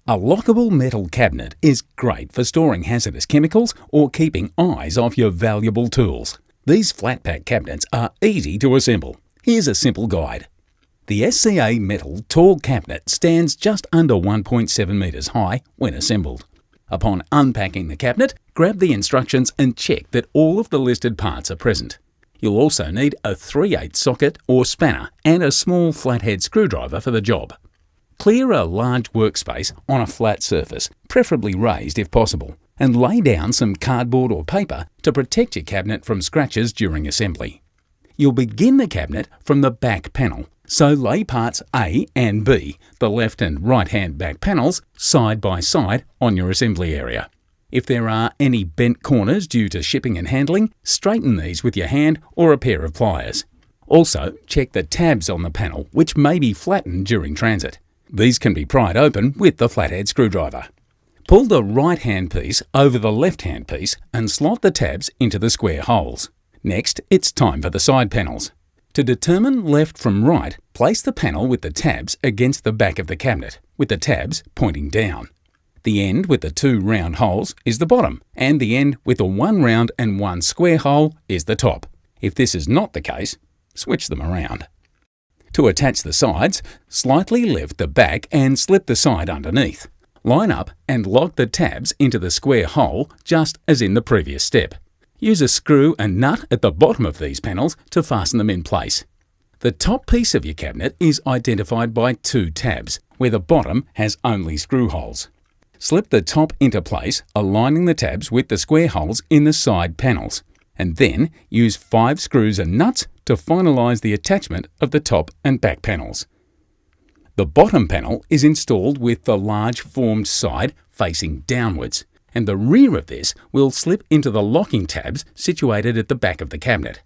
A lockable metal cabinet is great for storing hazardous chemicals or keeping eyes off your valuable tools. These flat-pack cabinets are easy to assemble. Here's a simple guide. The SCA metal tall cabinet stands just under 1.7 metres high when assembled. Upon unpacking the cabinet, grab the instructions and check that all of the listed parts are present. You'll also need a 3/8 socket or spanner and a small flathead screwdriver for the job. Clear a large workspace on a flat surface, preferably raised if possible, and lay down some cardboard or paper to protect your cabinet from scratches during assembly. You'll begin the cabinet from the back panel, so lay parts A and B, the left and right hand back panels, side by side on your assembly area. If there are any bent corners due to shipping and handling, straighten these with your hand or a pair of pliers. Also, check the tabs on the panel, which may be flattened during transit. These can be pried open with the flathead screwdriver. Pull the right-hand piece over the left-hand piece and slot the tabs into the square holes. Next, it's time for the side panels. To determine left from right, place the panel with the tabs against the back of the cabinet, with the tabs pointing down. The end with the 2 round holes is the bottom, and the end with the 1 round and 1 square hole is the top. If this is not the case, switch them around. To attach the sides, slightly lift the back and slip the side underneath. Line up and lock the tabs into the square hole just as in the previous step. Use a screw and nut at the bottom of these panels to fasten them in place. The top piece of your cabinet is identified by 2 tabs, where the bottom has only screw holes. Slip the top into place, aligning the tabs with the square holes in the side panels, and then use 5 screws and nuts to finalize the attachment of the top and back panels. The bottom panel is installed with the large formed side facing downwards, and the rear of this will slip into the locking tabs situated at the back of the cabinet.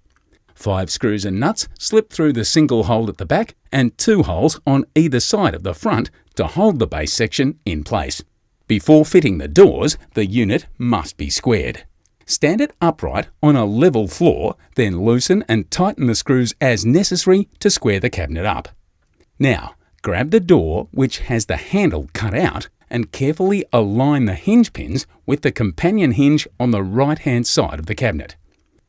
5 screws and nuts slip through the single hole at the back and 2 holes on either side of the front to hold the base section in place. Before fitting the doors, the unit must be squared. Stand it upright on a level floor, then loosen and tighten the screws as necessary to square the cabinet up. Now, grab the door which has the handle cut out and carefully align the hinge pins with the companion hinge on the right-hand side of the cabinet.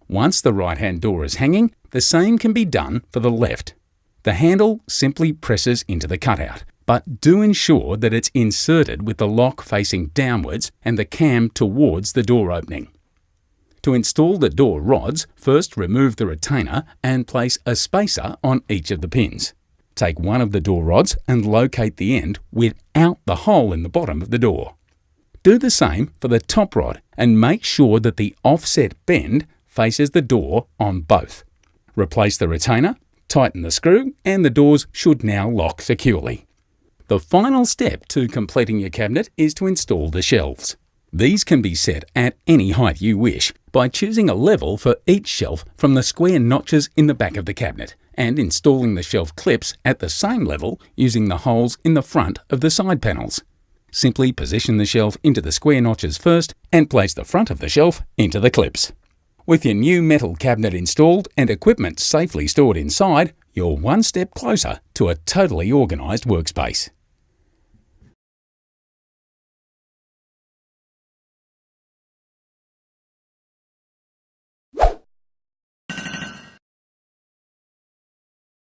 Once the right-hand door is hanging, the same can be done for the left. The handle simply presses into the cutout, but do ensure that it's inserted with the lock facing downwards and the cam towards the door opening. To install the door rods, first remove the retainer and place a spacer on each of the pins. Take one of the door rods and locate the end without the hole in the bottom of the door. Do the same for the top rod and make sure that the offset bend faces the door on both. Replace the retainer, tighten the screw, and the doors should now lock securely. The final step to completing your cabinet is to install the shelves. These can be set at any height you wish by choosing a level for each shelf from the square notches in the back of the cabinet and installing the shelf clips at the same level using the holes in the front of the side panels. Simply position the shelf into the square notches first and place the front of the shelf into the clips. With your new metal cabinet installed and equipment safely stored inside, you're one step closer to a totally organised workspace.